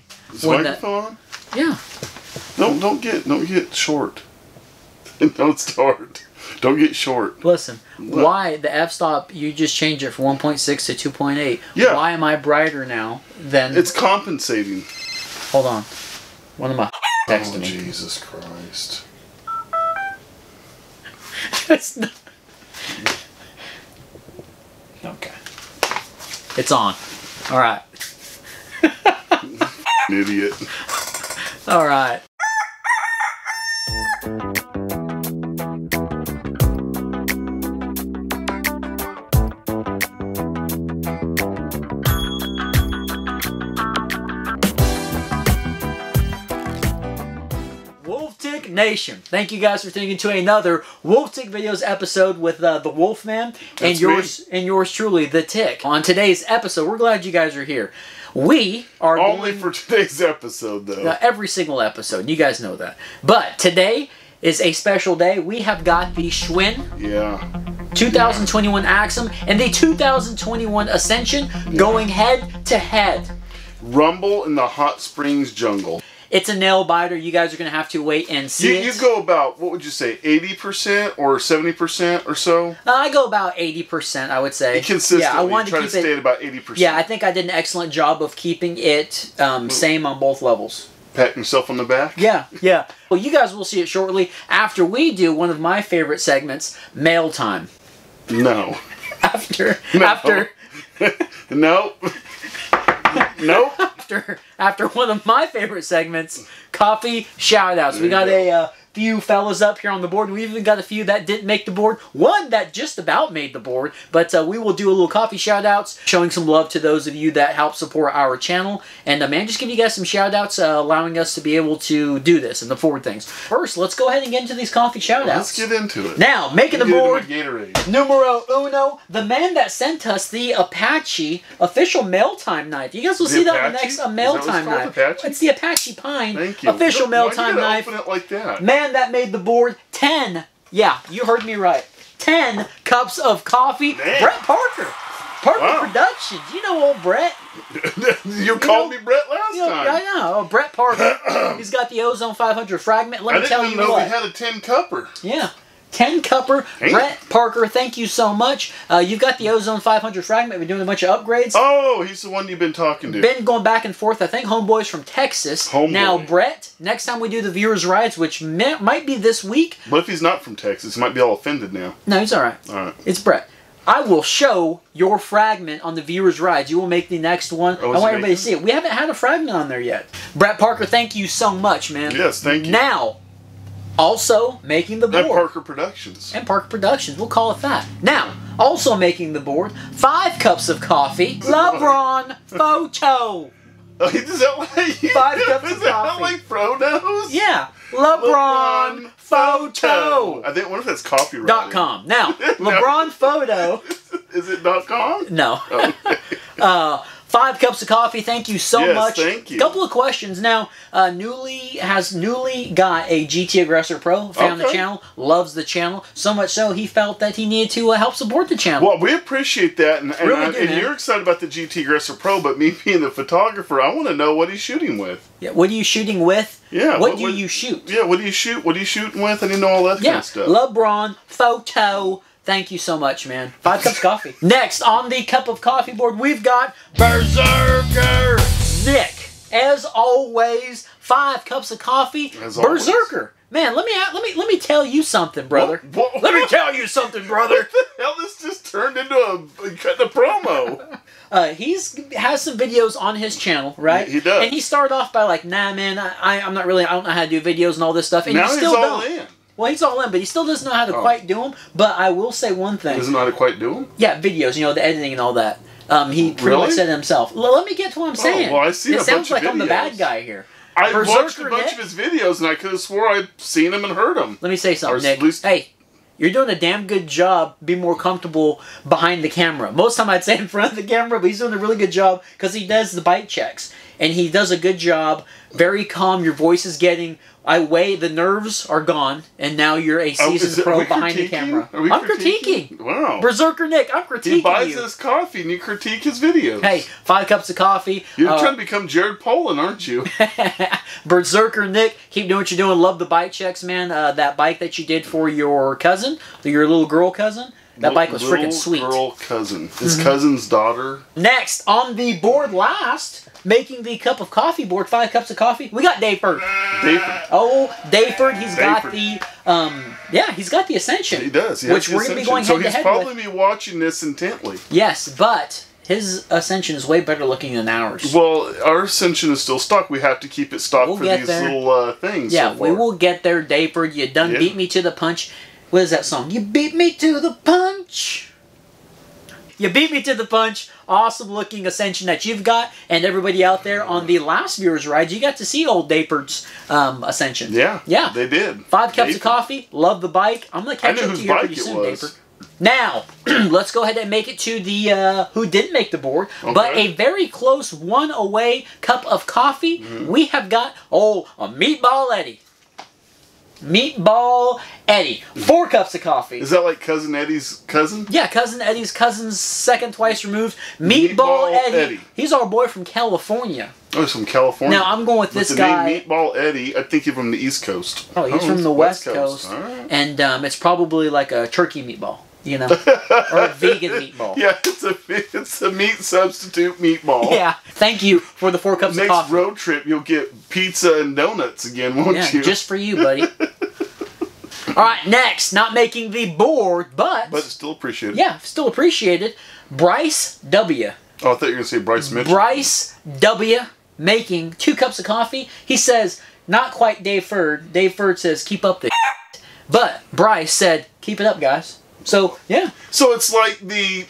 why. Is the microphone on? Yeah. Don't get short. Don't start. Don't get short. Listen, why the f-stop, you just change it from 1.6 to 2.8. Yeah. Why am I brighter now than... It's compensating. Hold on. One of my texting me. Jesus Christ. It's not... Okay. It's on. Alright. Idiot. Alright. Nation, thank you guys for tuning into another Wolf Tick Videos episode with the Wolfman and yours truly, the Tick. On today's episode, we're glad you guys are here. We are only for today's episode, though. Every single episode, you guys know that. But today is a special day. We have got the Schwinn 2021 Axum and the 2021 Ascension going head to head. Rumble in the hot springs jungle. It's a nail biter. You guys are going to have to wait and see it. You go about, what would you say, 80% or 70% or so? I go about 80%, I would say. Consistently. Yeah, I wanted to keep stay at about 80%. Yeah, I think I did an excellent job of keeping it same on both levels. Patting yourself on the back? Yeah, yeah. Well, you guys will see it shortly after we do one of my favorite segments, Mail Time. No. After. Nope. Nope. After one of my favorite segments, Coffee Shoutouts. We got a few fellas up here on the board. We even got a few that didn't make the board. One that just about made the board. But we will do a little coffee shoutouts, showing some love to those of you that help support our channel. And man, just give you guys some shoutouts, allowing us to be able to do this and the forward things. First, let's go ahead and get into these coffee shoutouts. Let's get into it. Now, making the board, numero uno, the man that sent us the Apache official Mail Time knife. You guys will see that on the next Mail Time knife. Apache? It's the Apache Pine Thank you. official Mail Time knife. Open it like that? Man that made the board 10, yeah, you heard me right, 10 cups of coffee. Damn. Brett Parker. Parker Productions. You know old Brett. You called me Brett last time. I know. Oh, Brett Parker. He's got the Ozone 500 fragment. Let me tell you what. I didn't know we had a 10-cupper. Yeah. 10-cupper. Brett Parker, thank you so much. You've got the Ozone 500 fragment. We're doing a bunch of upgrades. Oh, he's the one you've been talking to. Been going back and forth. I think homeboy's from Texas. Now, Brett, next time we do the viewers' rides, which might be this week. What if he's not from Texas? He might be all offended now. No, he's all right. All right. It's Brett. I will show your fragment on the viewers' rides. You will make the next one. I want everybody to see it. We haven't had a fragment on there yet. Brett Parker, thank you so much, man. Yes, thank you. Now, also making the board. And Parker Productions. And Parker Productions. We'll call it that. Now, also making the board, 5 cups of coffee. LeBron Photo. Is that like 5 cups of coffee. Like Frodo's? Yeah. LeBron Photo. I think, what if that's copyrighted? .com. Now, LeBron Photo. Is it .com? No. Okay. 5 cups of coffee. Thank you so much. Thank you. Couple of questions now. Newly got a GT Aggressor Pro. Found the channel. Loves the channel. So much so he felt that he needed to help support the channel. Well, we appreciate that, and Really you're excited about the GT Aggressor Pro. But me being the photographer, I want to know what he's shooting with. Yeah. What are you shooting with? Yeah. What do you shoot? Yeah. What do you shoot? What are you shooting with? I didn't know all that kind of stuff. LeBron Photo. Thank you so much, man. 5 cups of coffee. Next, on the cup of coffee board, we've got Berserker Nick. As always, 5 cups of coffee. As Berserker. Always. Man, let me tell you something, brother. Let me tell you something, brother. What the hell? This just turned into a promo. He has some videos on his channel, right? He does. And he started off by like, nah, man, I'm not really, I don't know how to do videos and all this stuff. And now you still he's all in. Well, he's all in, but he still doesn't know how to quite do them. But I will say one thing. He doesn't know how to quite do them? Yeah, videos, you know, the editing and all that. He pretty much said it himself. Let me get to what I'm saying. Well, I see it a sounds bunch like of I'm the videos. bad guy here. I watched a Berserker bunch Nick? of his videos, and I could have swore I'd seen him and heard him. Let me say something, Or at Nick. least- Hey, you're doing a damn good job. Be more comfortable behind the camera. Most time I'd say in front of the camera, but he's doing a really good job because he does the bite checks. and he does a good job. Very calm. Your voice is getting... the nerves are gone, and now you're a seasoned pro behind the camera. I'm critiquing. Wow. Berserker Nick, I'm critiquing you. He buys his coffee and you critique his videos. Hey, 5 cups of coffee. You're trying to become Jared Polin, aren't you? Berserker Nick, keep doing what you're doing. Love the bike checks, man. That bike that you did for your cousin, your little girl cousin. That bike was freaking sweet. Little girl cousin. His cousin's daughter. Next, on the board last, making the cup of coffee board, 5 cups of coffee, we got Dayford. Oh, Dayford, he's got the, he's got the Ascension. He does. Which we're going to be going head to head with. So he's probably be watching this intently. Yes, but his Ascension is way better looking than ours. Well, our Ascension is still stocked. We have to keep it stocked for these little things. Yeah, we will get there, Dayford. You done beat me to the punch. What is that song? You beat me to the punch. You beat me to the punch. Awesome looking Ascension that you've got. And everybody out there on the last Viewers Ride, you got to see old Dayford's Ascension. Yeah. Yeah. They did. 5 cups of coffee. Love the bike. I'm going to catch up to you pretty soon, Dayford. Now, let's go ahead and make it to the who didn't make the board, but a very close one away cup of coffee. We have got, a Meatball Eddie. Meatball Eddie. 4 cups of coffee. Is that like Cousin Eddie's cousin? Yeah, Cousin Eddie's cousin's second twice removed. Meatball Eddie. He's our boy from California. Oh, he's from California. Now, I'm going with this guy. Name Meatball Eddie, I think he's from the East Coast. Oh, he's from the West Coast. Right. And it's probably like a turkey meatball. You know, or a vegan meatball. Yeah, it's a meat substitute meatball. Yeah, thank you for the 4 cups of coffee. Next road trip, you'll get pizza and donuts again, won't you? Yeah, just for you, buddy. All right, next, not making the board, but still appreciated. Yeah, still appreciated. Bryce W. Oh, I thought you were going to say Bryce Mitchell. Bryce W. making 2 cups of coffee. He says, not quite Dave Ferd. Dave Ferd says, keep up the but Bryce said, keep it up, guys. So, yeah. So it's like the,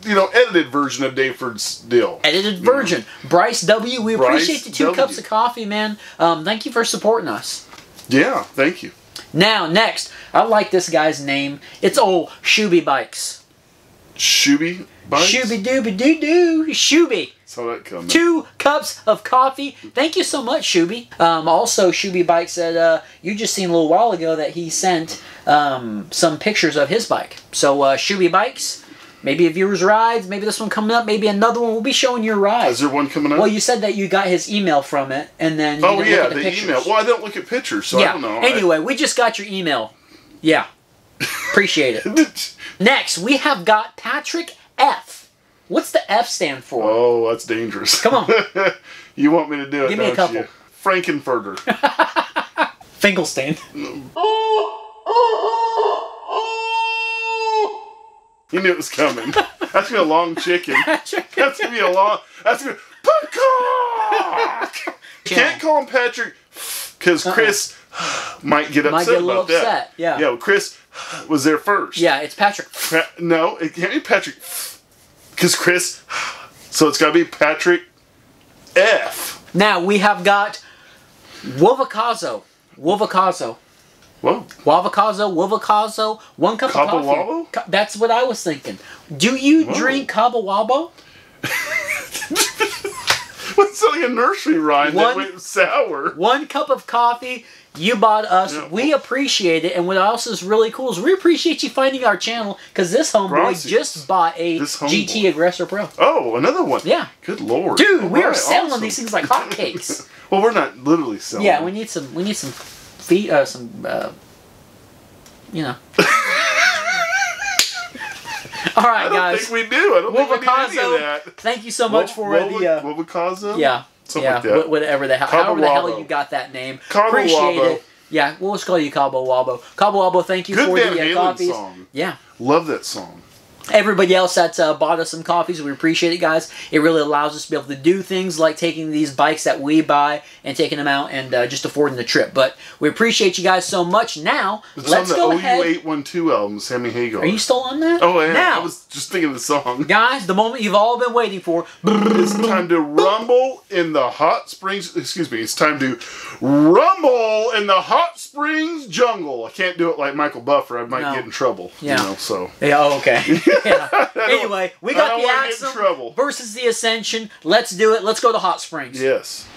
edited version of Dayford's deal. Edited version. Bryce W., we appreciate the 2 cups of coffee, man. Thank you for supporting us. Yeah, thank you. Now, next, I like this guy's name. It's old Shuby Bikes. Shuby Bikes? Shooby-dooby-doo-doo. Shuby. Saw that coming. 2 cups of coffee. Thank you so much, Shuby. Also, Shuby Bike said, you just seen a little while ago that he sent some pictures of his bike. So, Shuby Bikes, maybe a viewer's ride, maybe this one coming up, maybe another one. We'll be showing your ride. Is there one coming up? Well, you said that you got his email from it, and then you didn't look at the pictures. Email. Well, I don't look at pictures, so I don't know. Anyway, we just got your email. Yeah. Appreciate it. Next, we have got Patrick F. What's the F stand for? Oh, that's dangerous. Come on. You want me to do it, Give me a couple. You? Frankenfurter. Finkelstein. You knew it was coming. That's going to be a long chicken. That's going to be a long... That's going to be... You can't call him Patrick because Chris might get upset about that. Yeah. Yeah, well, Chris was there first. Yeah, it's Patrick. No, it can't be Patrick because Chris... So it's got to be Patrick F. Now, we have got Wovakazo. Wovakazo. Whoa. Wovakazo, 1 cup of coffee. Wabo? That's what I was thinking. Do you drink Cabo Wabo? What's like a nursery rhyme that went sour? 1 cup of coffee. You bought us. Yeah. We appreciate it. And what else is really cool is we appreciate you finding our channel because this homeboy just bought a GT Aggressor Pro. Oh, another one. Yeah. Good Lord. Dude, we are selling these things like hotcakes. Well, we're not literally selling. Yeah, we need some feet, you know. All right, guys. I don't think we do. I don't think we do any of that. Thank you so much for the... Wovakazo? Yeah. Something like that. Whatever the hell. However the hell you got that name. Appreciate it. Yeah, we'll just call you Cabo Wabo. Cabo Wabo, thank you for the coffees. Song. Yeah. Love that song. Everybody else that's bought us some coffees, we appreciate it, guys. It really allows us to be able to do things like taking these bikes that we buy and taking them out and just affording the trip. But we appreciate you guys so much. Now, let's go ahead. It's on the OU812 album, Sammy Hagar. Are you still on that? Oh, yeah. Now, I was just thinking of the song. Guys, the moment you've all been waiting for. It's time to rumble in the hot springs. Excuse me. It's time to rumble in the hot springs jungle. I can't do it like Michael Buffer. I might get in trouble. Yeah. So. Yeah, okay. Yeah. Anyway, we got the Axum versus the Ascension. Let's do it. Let's go to Hot Springs. Yes.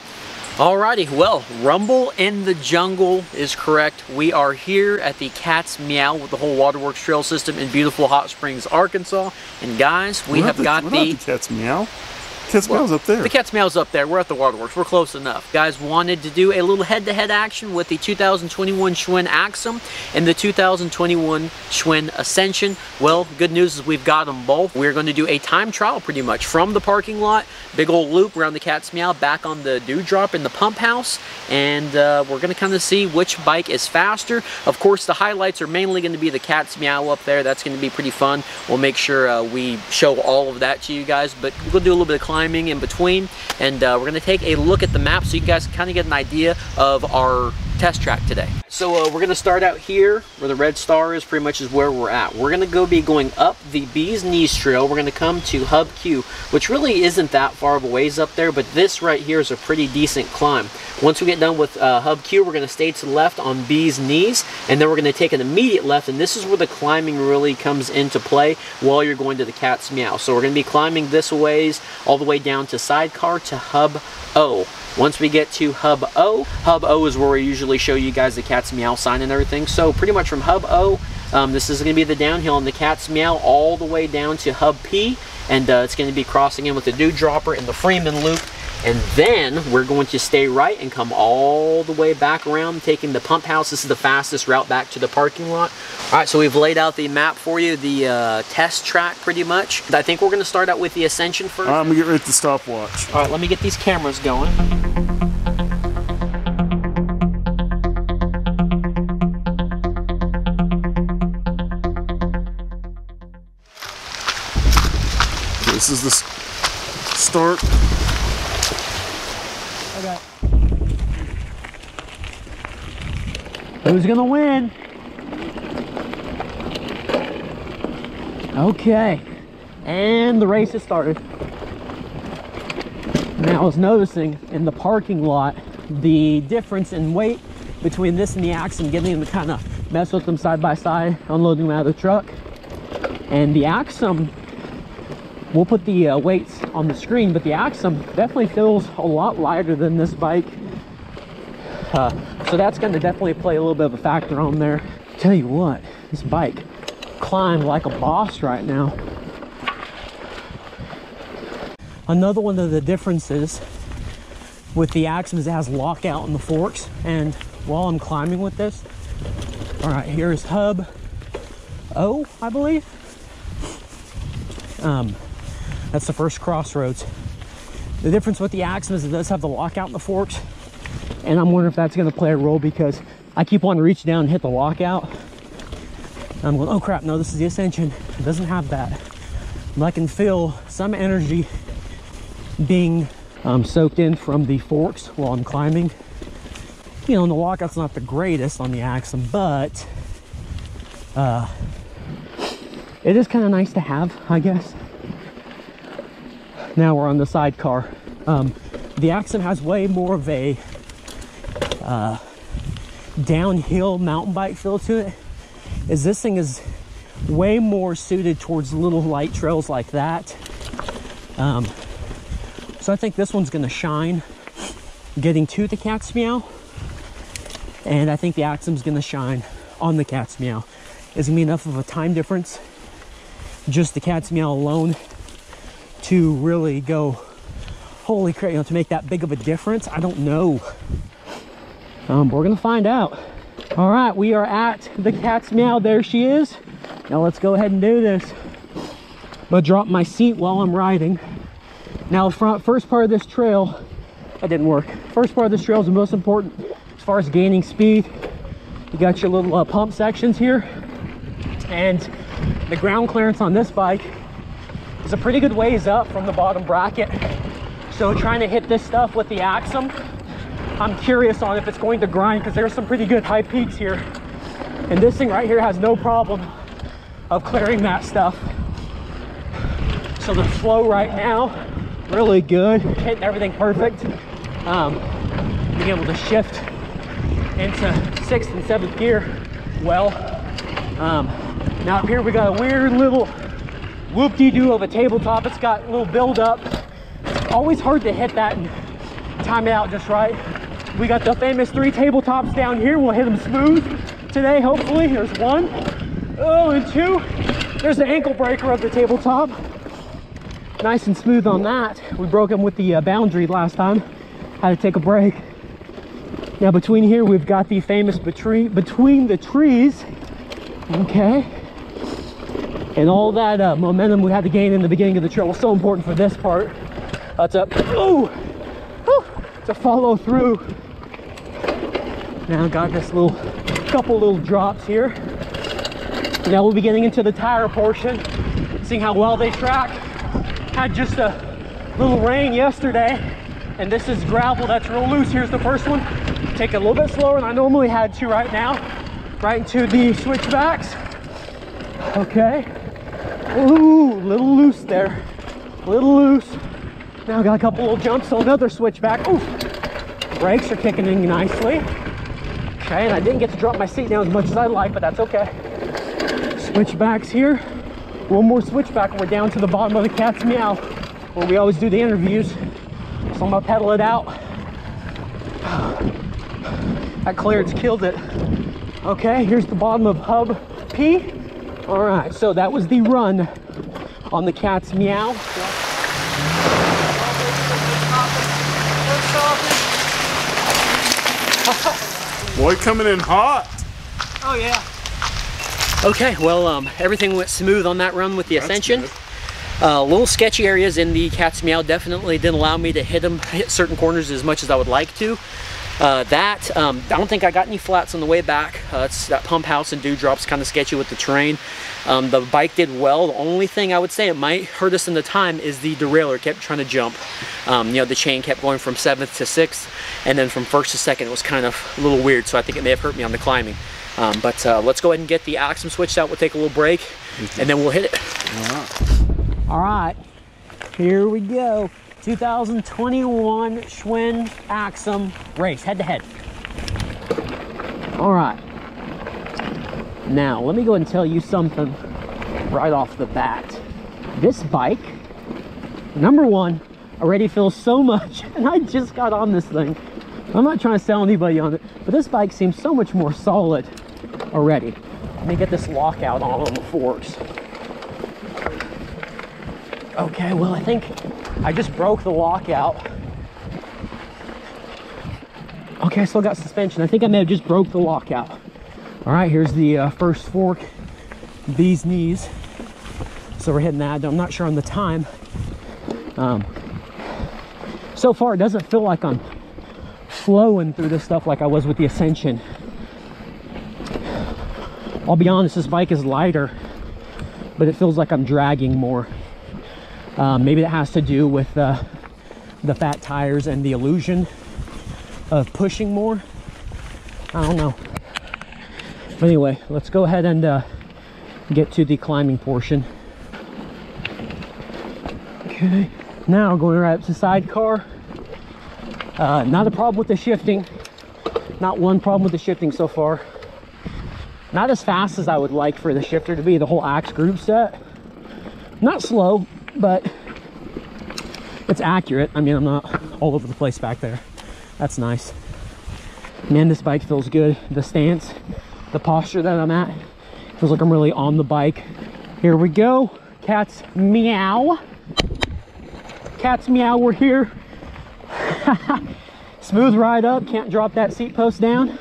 Alrighty, well, Rumble in the Jungle is correct. We are here at the Cat's Meow with the whole Waterworks Trail System in beautiful Hot Springs, Arkansas. And guys, we have got the Cat's Meow. Cat's Meow's up there. The Cat's Meow's up there. We're at the Waterworks. We're close enough. Guys wanted to do a little head-to-head action with the 2021 Schwinn Axum and the 2021 Schwinn Ascension. Well, good news is we've got them both. We're going to do a time trial pretty much from the parking lot, big old loop around the Cat's Meow, back on the dewdrop in the pump house, and we're going to kind of see which bike is faster. Of course, the highlights are mainly going to be the Cat's Meow up there. That's going to be pretty fun. We'll make sure we show all of that to you guys, but we'll do a little bit of climbing in between, and we're going to take a look at the map so you guys kind of get an idea of our test track today. So we're going to start out here where the red star is, pretty much is where we're at. We're going to be going up the Bee's Knees Trail. We're going to come to Hub Q, which really isn't that far of a ways up there, but this right here is a pretty decent climb. Once we get done with Hub Q, we're going to stay to the left on Bee's Knees, and then we're going to take an immediate left, and this is where the climbing really comes into play while you're going to the Cat's Meow. So we're going to be climbing this ways all the way down to Sidecar to Hub O. Once we get to Hub O is where we usually show you guys the Cat's Meow sign and everything. So pretty much from Hub O, this is going to be the downhill on the Cat's Meow all the way down to Hub P, and it's going to be crossing in with the Dewdropper and the Freeman Loop. And then we're going to stay right and come all the way back around, taking the pump house. This is the fastest route back to the parking lot. All right, so we've laid out the map for you, the test track pretty much. I think we're going to start out with the Ascension first. I'm going to get rid of the stopwatch. All right, let me get these cameras going. This is the start. Okay. Who's gonna win? Okay, and the race has started. Now I was noticing in the parking lot the difference in weight between this and the Axum, getting them to kind of mess with them side by side, unloading them out of the truck. And the Axum, we'll put the weights on the screen, but the Axum definitely feels a lot lighter than this bike. So that's going to definitely play a little bit of a factor on there. Tell you what, this bike climbed like a boss right now. Another one of the differences with the Axum is it has lockout in the forks, and while I'm climbing with this, all right, here's Hub O, I believe. That's the first crossroads. The difference with the Axum is it does have the lockout in the forks, and I'm wondering if that's going to play a role because I keep wanting to reach down and hit the lockout. I'm going, oh crap, no, this is the Ascension. It doesn't have that. But I can feel some energy being soaked in from the forks while I'm climbing. You know, and the lockout's not the greatest on the Axum, but it is kind of nice to have, I guess. Now we're on the sidecar. The Axum has way more of a downhill mountain bike feel to it. As this thing is way more suited towards little light trails like that. So I think this one's gonna shine getting to the Cat's Meow. And I think the Axum's gonna shine on the Cat's Meow. Is gonna be enough of a time difference, just the Cat's Meow alone, to really go, holy crap, you know, to make that big of a difference. I don't know. We're gonna find out. All right, we are at the Cat's Meow. There she is. Now let's go ahead and do this. I'm gonna drop my seat while I'm riding. Now, first part of this trail, that didn't work. First part of this trail is the most important as far as gaining speed. You got your little pump sections here, and the ground clearance on this bike is a pretty good ways up from the bottom bracket. So trying to hit this stuff with the Axum, I'm curious on if it's going to grind, because there's some pretty good high peaks here. And this thing right here has no problem of clearing that stuff. So the flow right now, really good, hitting everything perfect. Being able to shift into 6th and 7th gear well. Now up here we got a weird little whoop-de-doo of a tabletop. It's got a little build-up. It's always hard to hit that and time it out just right. We got the famous 3 tabletops down here. We'll hit them smooth today, hopefully. There's 1. Oh, and 2. There's the ankle breaker of the tabletop. Nice and smooth on that. We broke them with the boundary last time. Had to take a break. Now between here, we've got the famous between the trees. Okay. And all that momentum we had to gain in the beginning of the trail was so important for this part. That's up. Ooh! Whew, to follow through. Now got this couple little drops here. Now we'll be getting into the tire portion, seeing how well they track. Had just a little rain yesterday, and this is gravel that's real loose. Here's the first one. Take it a little bit slower than I normally had to right now. Right into the switchbacks. Okay. Ooh, little loose there. Little loose. Now got a couple little jumps, so another switchback. Ooh. Brakes are kicking in nicely. Okay, and I didn't get to drop my seat down as much as I'd like, but that's okay. Switchbacks here. One more switchback and we're down to the bottom of the cat's meow, where we always do the interviews. So I'm gonna pedal it out. That clearance killed it. Okay, here's the bottom of hub P. All right, so that was the run on the cat's meow. Boy, coming in hot. Oh yeah. Okay, well, everything went smooth on that run with the Ascension. Little sketchy areas in the cat's meow definitely didn't allow me to hit certain corners as much as I would like to. I don't think I got any flats on the way back. It's that pump house and dewdrops kind of sketchy with the terrain. The bike did well. The only thing I would say it might hurt us in the time is the derailleur kept trying to jump. You know, the chain kept going from 7th to 6th, and then from 1st to 2nd it was kind of a little weird, so I think it may have hurt me on the climbing. But let's go ahead and get the Axum switched out. We'll take a little break, and then we'll hit it. All right, here we go. 2021 Schwinn Axum race, head-to-head. All right. Now, let me go and tell you something right off the bat. This bike, number one, already feels so much, and I just got on this thing. I'm not trying to sell anybody on it, but this bike seems so much more solid already. Let me get this lockout on the forks. Okay, well, I think I just broke the lockout. Okay, I still got suspension. I think I may have just broke the lockout. All right, here's the first fork, these knees. So we're hitting that. I'm not sure on the time. So far, it doesn't feel like I'm flowing through this stuff like I was with the Ascension. I'll be honest, this bike is lighter, but it feels like I'm dragging more. Maybe that has to do with the fat tires and the illusion of pushing more. I don't know. But anyway, let's go ahead and get to the climbing portion. Okay, now going right up to sidecar. Not a problem with the shifting. Not one problem with the shifting so far. Not as fast as I would like for the shifter to be, the whole Axe group set. Not slow, but it's accurate. I mean, I'm not all over the place back there. That's nice. Man, this bike feels good. The stance, the posture that I'm at, feels like I'm really on the bike. Here we go. Cat's meow. Cat's meow, we're here. Smooth ride up, can't drop that seat post down.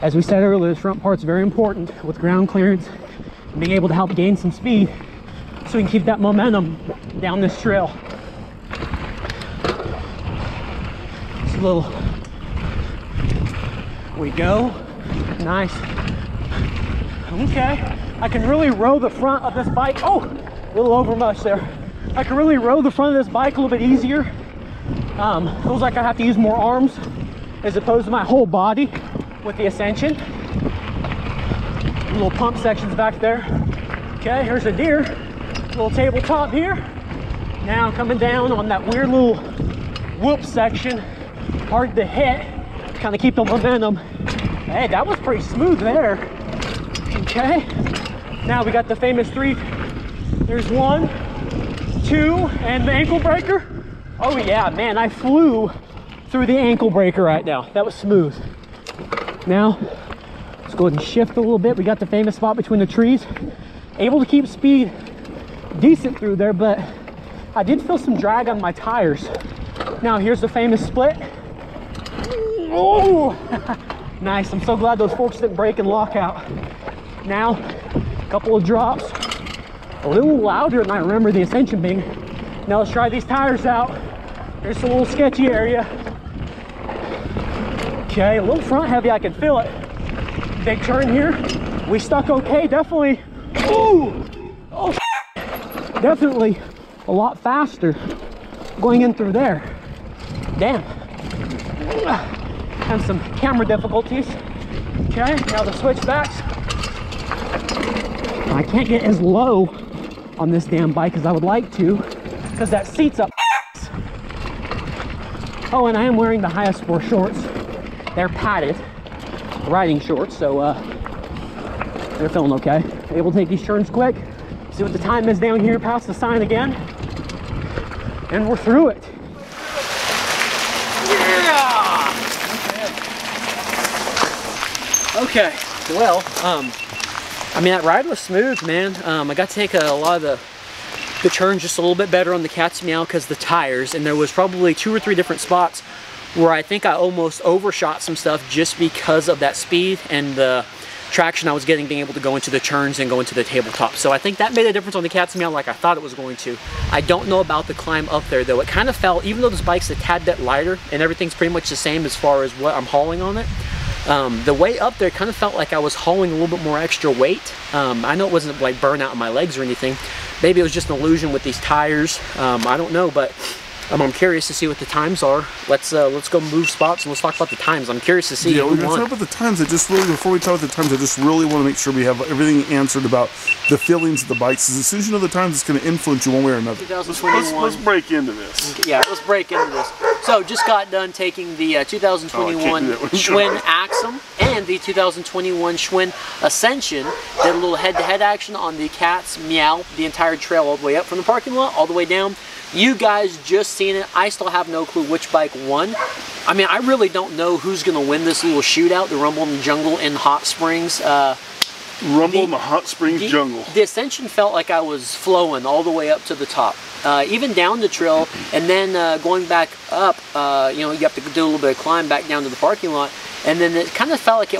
As we said earlier, this front part's very important with ground clearance, being able to help gain some speed so we can keep that momentum down this trail. Just a little, we go, nice. Okay, I can really row the front of this bike. Oh, a little over much there. I can really row the front of this bike a little bit easier. Feels like I have to use more arms as opposed to my whole body with the Ascension. Little pump sections back there. Okay, here's a deer. Little tabletop here. Now coming down on that weird little whoop section. Hard to hit. Kind of keep the momentum. Hey, that was pretty smooth there. Okay. Now we got the famous 3 There's 1, 2, and the ankle breaker. Oh yeah, man, I flew through the ankle breaker right now. That was smooth. Now, let's go ahead and shift a little bit. We got the famous spot between the trees. Able to keep speed decent through there, but I did feel some drag on my tires. Now, here's the famous split. Oh, nice. I'm so glad those forks didn't break and lock out. Now, a couple of drops. A little louder than I remember the Ascension being. Now let's try these tires out. Here's a little sketchy area. Okay, a little front heavy, I can feel it. Big turn here. We stuck okay, definitely. Ooh! Oh, definitely a lot faster going in through there. Damn. And some camera difficulties. Okay, now the switchbacks. I can't get as low on this damn bike as I would like to, because that seat's up. Oh, and I am wearing the highest sport shorts. They're padded riding shorts, so they're feeling okay. Able to take these turns quick. See what the time is down here past the sign again, and we're through it. Yeah. Okay. Well, I mean, that ride was smooth, man. I got to take a lot of the turns just a little bit better on the cat's meow because the tires, and there was probably 2 or 3 different spots where I think I almost overshot some stuff just because of that speed and the traction I was getting, being able to go into the turns and go into the tabletop. So I think that made a difference on the cat's meow like I thought it was going to. I don't know about the climb up there though. It kind of felt, even though this bike's a tad bit lighter and everything's pretty much the same as far as what I'm hauling on it, the way up there kind of felt like I was hauling a little bit more extra weight. I know it wasn't like burnout in my legs or anything. Maybe it was just an illusion with these tires. I don't know, but I'm curious to see what the times are. Let's go move spots and let's talk about the times. I'm curious to see. Yeah, we're gonna talk about the times. I just really, before we talk about the times, I just really want to make sure we have everything answered about the feelings of the bikes. As soon as you know the times, it's going to influence you one way or another. 2021. Let's break into this. Yeah, let's break into this. So, just got done taking the 2021 Schwinn Axum and the 2021 Schwinn Ascension. Did a little head-to-head action on the cat's meow, the entire trail all the way up from the parking lot, all the way down. You guys just seen it. I still have no clue which bike won. I mean, I really don't know who's going to win this little shootout, the Rumble in the Jungle in Hot Springs. Rumble in the Hot Springs Jungle. The Ascension felt like I was flowing all the way up to the top. Even down the trail, and then going back up, you know, you have to do a little bit of climb back down to the parking lot, and then it kind of felt like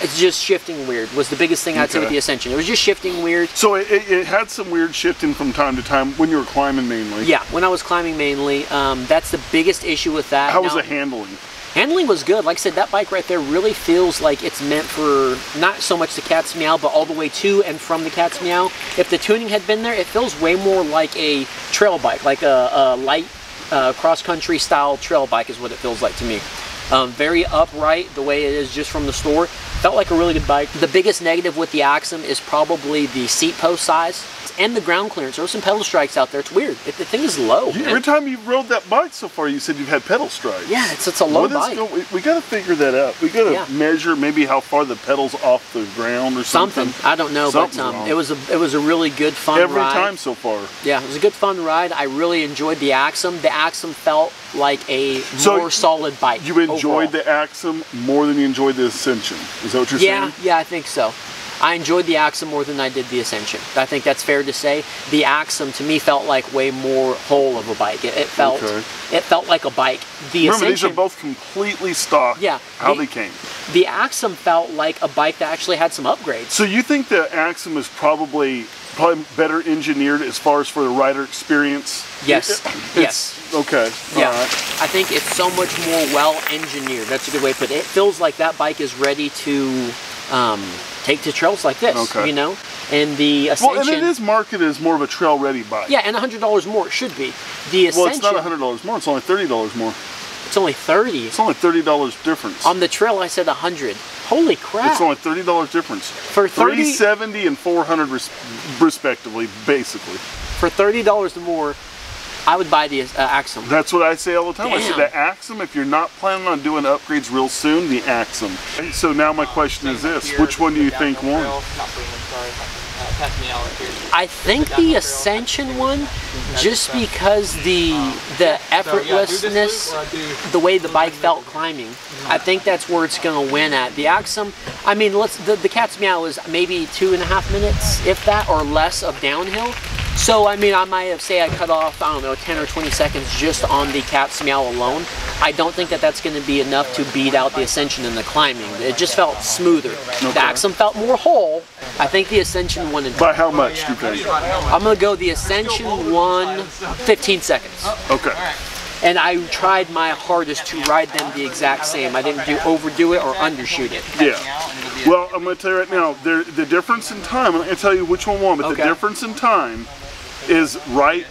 it's just shifting weird was the biggest thing I'd say with the Ascension. It was just shifting weird. So it had some weird shifting from time to time when you were climbing mainly. Yeah, when I was climbing mainly. That's the biggest issue with that. How was the handling? Handling was good. Like I said, that bike right there really feels like it's meant for not so much the cat's meow, but all the way to and from the cat's meow. If the tuning had been there, it feels way more like a trail bike, like a light cross-country style trail bike is what it feels like to me. Very upright, the way it is just from the store. Felt like a really good bike. The biggest negative with the Axum is probably the seat post size and the ground clearance. There were some pedal strikes out there. It's weird. The thing is low. Every time you've rode that bike so far, you said you've had pedal strikes. Yeah, it's a low bike. We got to figure that out. We got to measure maybe how far the pedal's off the ground or something. I don't know, but it was a really good fun ride. Every time so far. Yeah, it was a good fun ride. I really enjoyed the Axum. The Axum felt like a more solid bike. You enjoyed the Axum more than you enjoyed the Ascension. Is that what you're saying? Yeah, I think so. I enjoyed the Axum more than I did the Ascension. I think that's fair to say. The Axum to me felt like way more whole of a bike. It felt like a bike. Remember, these are both completely stock. Yeah, how they came. The Axum felt like a bike that actually had some upgrades. So you think the Axum is probably better engineered as far as for the rider experience? Yes. Yes. Okay. Yeah. I think it's so much more well engineered. That's a good way to put it. It feels like that bike is ready to take to trails like this, you know? And the Ascension... Well, and it is marketed as more of a trail-ready bike. Yeah, and $100 more, it should be. The Ascension... Well, it's not $100 more, it's only $30 more. It's only $30? It's only $30 difference. On the trail, I said $100. Holy crap. It's only $30 difference. For $30... $370 and $400 respectively, basically. For $30 more, I would buy the Axum. That's what I say all the time. Damn. I say the Axum, if you're not planning on doing upgrades real soon, the Axum. So now my question is this, which one do you think won? Meow right here. I think the Ascension one, just because the effortlessness, the way the bike felt climbing, I think that's where it's going to win at. The Axum, I mean, the Cat's Meow is maybe 2.5 minutes, if that, or less of downhill. So, I mean, I might have, say I cut off, I don't know, 10 or 20 seconds just on the Cat's Meow alone. I don't think that that's going to be enough to beat out the Ascension in the climbing. It just felt smoother. Okay. The Axum felt more whole. I think the Ascension won. By how much do you think? I'm going to go the Ascension won 15 seconds. Okay. And I tried my hardest to ride them the exact same. I didn't overdo it or undershoot it. Yeah. Well, I'm going to tell you right now, the difference in time, I'm not going to tell you which one won, but the difference in time is right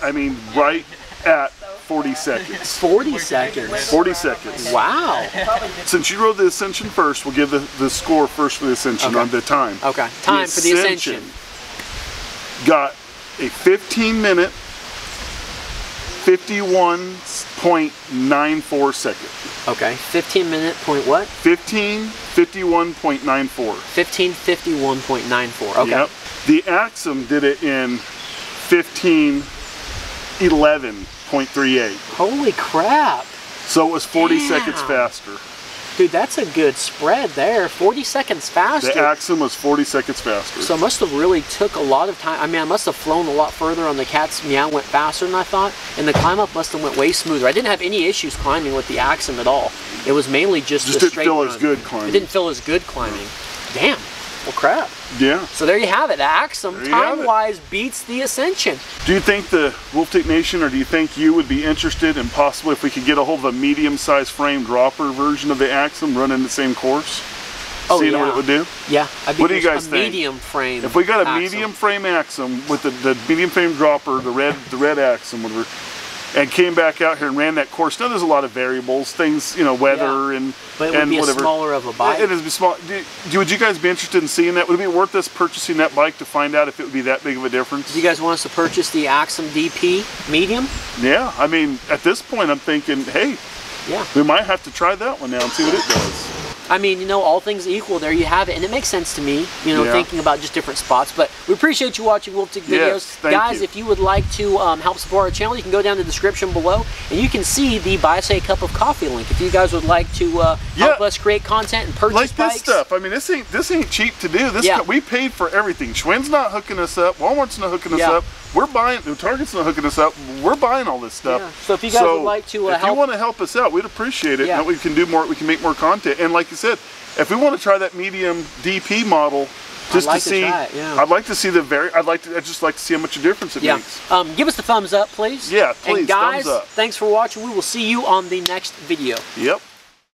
at 40 seconds. 40 seconds? 40 seconds. Wow. Since you rode the Ascension first, we'll give the score first for the Ascension on the time. Okay. Time for the Ascension. Got a 15-minute, 51.94 second. Okay. 15-minute point what? 51.94. 15:51.94. Okay. Yep. The Axum did it in 15:11.38. Holy crap. So it was 40 seconds faster. Dude, that's a good spread there. 40 seconds faster. The Axum was 40 seconds faster. So it must have really took a lot of time. I mean, I must have flown a lot further on the Cat's Meow, went faster than I thought, and the climb up must have went way smoother. I didn't have any issues climbing with the Axum at all. It was mainly just the straight didn't feel run. as good climbing. It didn't feel as good climbing. Damn. Well, crap. Yeah. So there you have it. The Axum, time-wise, beats the Ascension. Do you think the Wolf Tank Nation, or do you think you would be interested in possibly if we could get a hold of a medium-sized frame dropper version of the Axum running the same course? Oh, Seeing what it would do? Yeah. What do you guys think? Medium frame. If we got a Axum. medium frame Axum with the medium frame dropper, the red Axum, whatever, and came back out here and ran that course. Now there's a lot of variables, things, you know, weather and but it would be whatever. A smaller of a bike. It is small. Would you guys be interested in seeing that? Would it be worth us purchasing that bike to find out if it would be that big of a difference? Do you guys want us to purchase the Axum DP medium? Yeah, I mean, at this point, I'm thinking, hey, we might have to try that one now and see what it does. I mean, you know, all things equal, there you have it, and it makes sense to me, you know, thinking about just different spots. But we appreciate you watching Wolf Tank videos. Guys, if you would like to help support our channel, you can go down to the description below, and you can see the Buy Us a Cup of Coffee link. If you guys would like to help us create content and purchase bikes. This stuff. I mean, this ain't cheap to do. We paid for everything. Schwinn's not hooking us up. Walmart's not hooking us up. We're buying. Target's not hooking us up. We're buying all this stuff. Yeah. So if you guys would like to if you want to help us out, we'd appreciate it. And we can do more. We can make more content. And like you said, if we want to try that medium DP model, just to see, I'd like to see I'd just like to see how much a difference it makes. Give us the thumbs up, please. Yeah, please. And guys, thumbs up. Thanks for watching. We will see you on the next video. Yep.